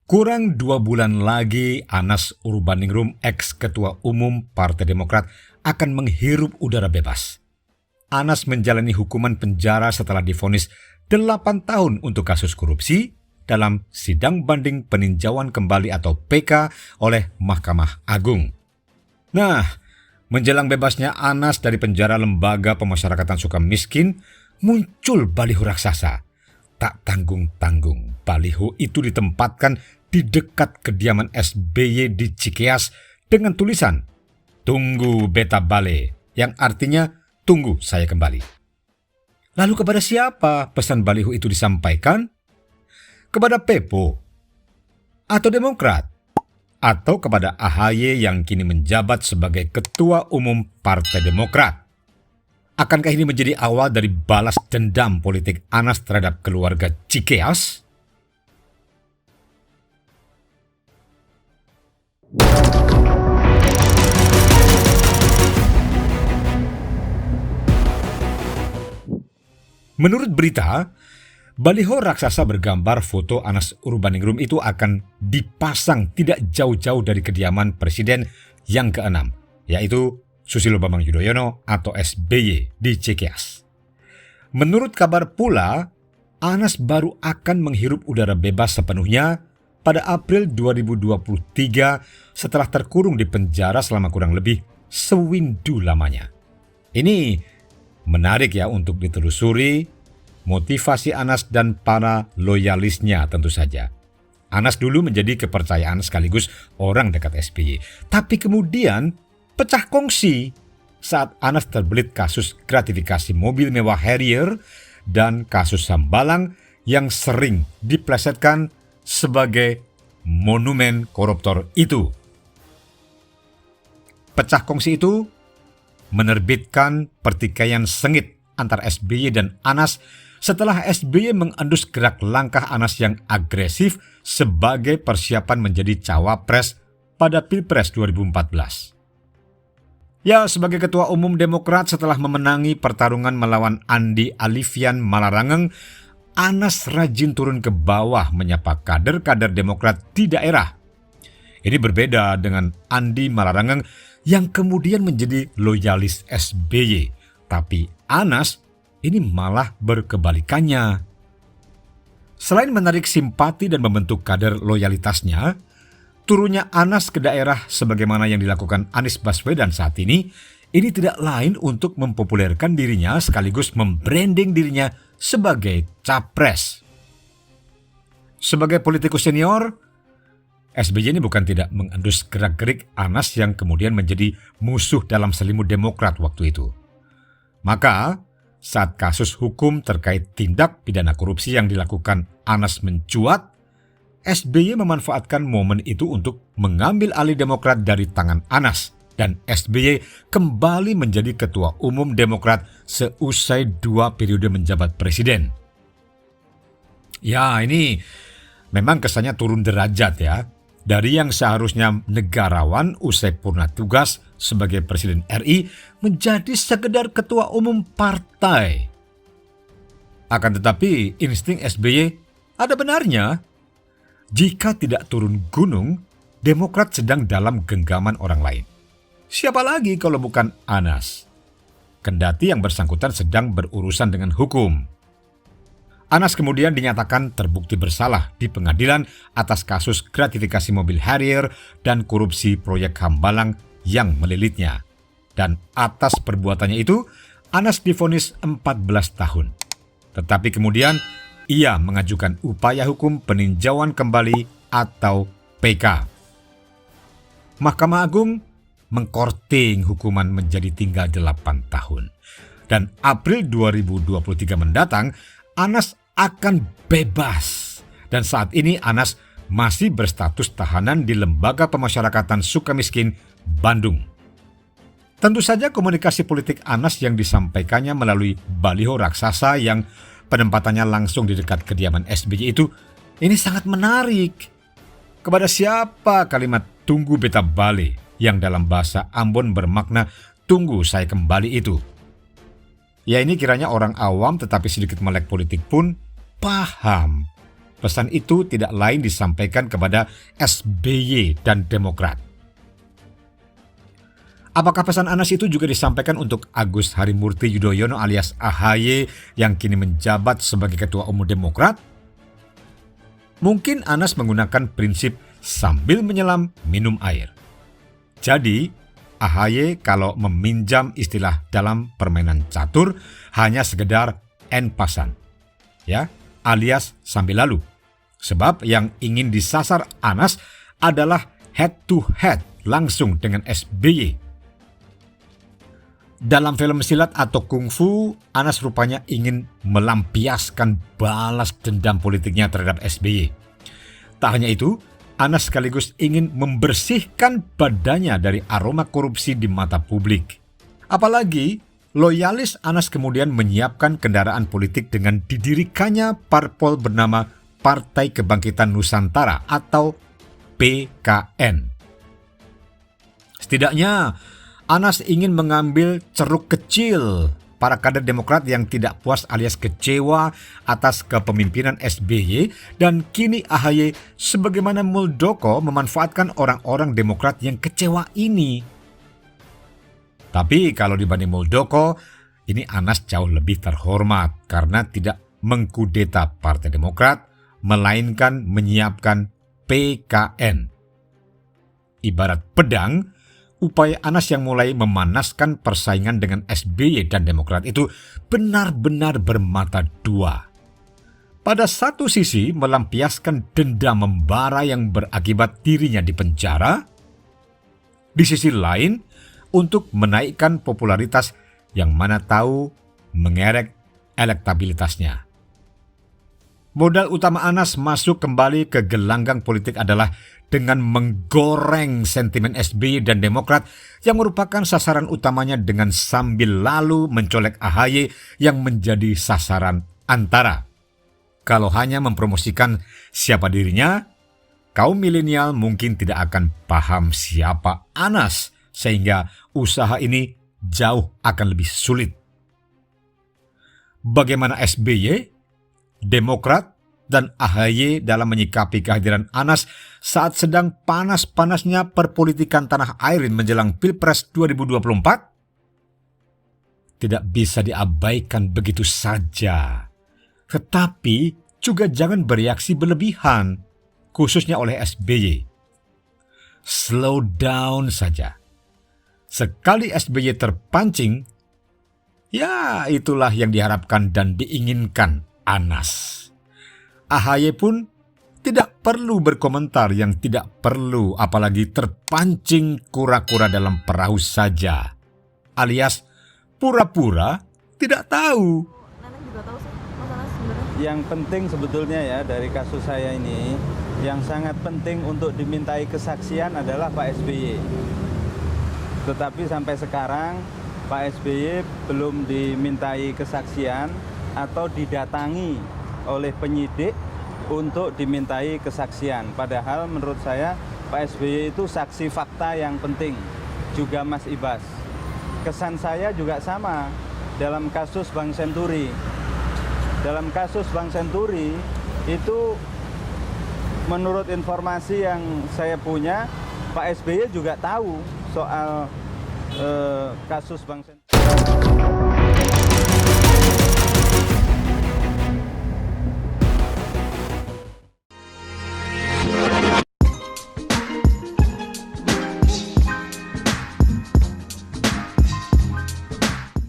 Kurang 2 bulan lagi, Anas Urbaningrum, ex-ketua umum Partai Demokrat, akan menghirup udara bebas. Anas menjalani hukuman penjara setelah divonis 8 tahun untuk kasus korupsi dalam sidang banding peninjauan kembali atau PK oleh Mahkamah Agung. Nah, menjelang bebasnya Anas dari penjara Lembaga Pemasyarakatan Sukamiskin, muncul baliho raksasa. Tak tanggung-tanggung, baliho itu ditempatkan di dekat kediaman SBY di Cikeas dengan tulisan "Tunggu beta bale", yang artinya "Tunggu saya kembali". Lalu kepada siapa pesan baliho itu disampaikan? Kepada Pepo? Atau Demokrat? Atau kepada AHY yang kini menjabat sebagai Ketua Umum Partai Demokrat? Akankah ini menjadi awal dari balas dendam politik Anas terhadap keluarga Cikeas? Menurut berita, baliho raksasa bergambar foto Anas Urbaningrum itu akan dipasang tidak jauh-jauh dari kediaman Presiden yang ke-6, yaitu Susilo Bambang Yudhoyono atau SBY di Cikeas. Menurut kabar pula, Anas baru akan menghirup udara bebas sepenuhnya pada April 2023 setelah terkurung di penjara selama kurang lebih sewindu lamanya. Ini menarik ya untuk ditelusuri motivasi Anas dan para loyalisnya tentu saja. Anas dulu menjadi kepercayaan sekaligus orang dekat SBY. Tapi kemudian pecah kongsi saat Anas terbelit kasus gratifikasi mobil mewah Harrier dan kasus Hambalang yang sering diplesetkan sebagai monumen koruptor itu. Pecah kongsi itu menerbitkan pertikaian sengit antara SBY dan Anas setelah SBY mengendus gerak langkah Anas yang agresif sebagai persiapan menjadi cawapres pada Pilpres 2014. Ya, sebagai Ketua Umum Demokrat setelah memenangi pertarungan melawan Andi Alifian Malarangeng, Anas rajin turun ke bawah menyapa kader-kader Demokrat di daerah. Ini berbeda dengan Andi Malarangeng yang kemudian menjadi loyalis SBY. Tapi Anas ini malah berkebalikannya. Selain menarik simpati dan membentuk kader loyalitasnya, turunnya Anas ke daerah sebagaimana yang dilakukan Anies Baswedan saat ini tidak lain untuk mempopulerkan dirinya sekaligus membranding dirinya sebagai capres. Sebagai politikus senior, SBY ini bukan tidak mengendus gerak-gerik Anas yang kemudian menjadi musuh dalam selimut Demokrat waktu itu. Maka, saat kasus hukum terkait tindak pidana korupsi yang dilakukan Anas mencuat, SBY memanfaatkan momen itu untuk mengambil alih Demokrat dari tangan Anas, dan SBY kembali menjadi Ketua Umum Demokrat seusai 2 periode menjabat Presiden. Ya, ini memang kesannya turun derajat ya. Dari yang seharusnya negarawan usai purna tugas sebagai Presiden RI menjadi sekedar Ketua Umum partai. Akan tetapi insting SBY ada benarnya. Jika tidak turun gunung, Demokrat sedang dalam genggaman orang lain. Siapa lagi kalau bukan Anas? Kendati yang bersangkutan sedang berurusan dengan hukum. Anas kemudian dinyatakan terbukti bersalah di pengadilan atas kasus gratifikasi mobil Harrier dan korupsi proyek Hambalang yang melilitnya. Dan atas perbuatannya itu, Anas divonis 14 tahun. Tetapi kemudian ia mengajukan upaya hukum peninjauan kembali atau PK. Mahkamah Agung mengkorting hukuman menjadi tinggal 8 tahun. Dan April 2023 mendatang, Anas akan bebas. Dan saat ini Anas masih berstatus tahanan di Lembaga Pemasyarakatan Sukamiskin, Bandung. Tentu saja komunikasi politik Anas yang disampaikannya melalui baliho raksasa yang penempatannya langsung di dekat kediaman SBY itu, ini sangat menarik. Kepada siapa kalimat "tunggu beta bale" yang dalam bahasa Ambon bermakna "tunggu saya kembali" itu? Ya, ini kiranya orang awam tetapi sedikit melek politik pun paham. Pesan itu tidak lain disampaikan kepada SBY dan Demokrat. Apakah pesan Anas itu juga disampaikan untuk Agus Harimurti Yudhoyono alias AHY yang kini menjabat sebagai Ketua Umum Demokrat? Mungkin Anas menggunakan prinsip sambil menyelam minum air. Jadi, AHY kalau meminjam istilah dalam permainan catur hanya sekedar en passant, ya, alias sambil lalu. Sebab yang ingin disasar Anas adalah head to head langsung dengan SBY. Dalam film silat atau kungfu, Anas rupanya ingin melampiaskan balas dendam politiknya terhadap SBY. Tak hanya itu, Anas sekaligus ingin membersihkan badannya dari aroma korupsi di mata publik. Apalagi, loyalis Anas kemudian menyiapkan kendaraan politik dengan didirikannya parpol bernama Partai Kebangkitan Nusantara atau PKN. Setidaknya, Anas ingin mengambil ceruk kecil para kader Demokrat yang tidak puas alias kecewa atas kepemimpinan SBY, dan kini AHY sebagaimana Muldoko memanfaatkan orang-orang Demokrat yang kecewa ini. Tapi kalau dibanding Muldoko, ini Anas jauh lebih terhormat karena tidak mengkudeta Partai Demokrat, melainkan menyiapkan PKN. Ibarat pedang, upaya Anas yang mulai memanaskan persaingan dengan SBY dan Demokrat itu benar-benar bermata dua. Pada satu sisi melampiaskan dendam membara yang berakibat dirinya di penjara, di sisi lain untuk menaikkan popularitas yang mana tahu mengerek elektabilitasnya. Modal utama Anas masuk kembali ke gelanggang politik adalah dengan menggoreng sentimen SBY dan Demokrat yang merupakan sasaran utamanya dengan sambil lalu mencolek AHY yang menjadi sasaran antara. Kalau hanya mempromosikan siapa dirinya, kaum milenial mungkin tidak akan paham siapa Anas, sehingga usaha ini jauh akan lebih sulit. Bagaimana SBY, Demokrat, dan AHY dalam menyikapi kehadiran Anas saat sedang panas-panasnya perpolitikan tanah air menjelang Pilpres 2024? Tidak bisa diabaikan begitu saja. Tetapi juga jangan bereaksi berlebihan, khususnya oleh SBY. Slow down saja. Sekali SBY terpancing, ya itulah yang diharapkan dan diinginkan Anas. AHY pun tidak perlu berkomentar yang tidak perlu, apalagi terpancing kura-kura dalam perahu saja, alias pura-pura tidak tahu. Neneng juga tahu sih, Mas Anas sebenarnya. Yang penting sebetulnya ya dari kasus saya ini, yang sangat penting untuk dimintai kesaksian adalah Pak SBY. Tetapi sampai sekarang Pak SBY belum dimintai kesaksian atau didatangi oleh penyidik untuk dimintai kesaksian. Padahal menurut saya Pak SBY itu saksi fakta yang penting, juga Mas Ibas. Kesan saya juga sama dalam kasus Bank Senturi. Dalam kasus Bank Senturi itu menurut informasi yang saya punya, Pak SBY juga tahu soal kasus Bank Senturi.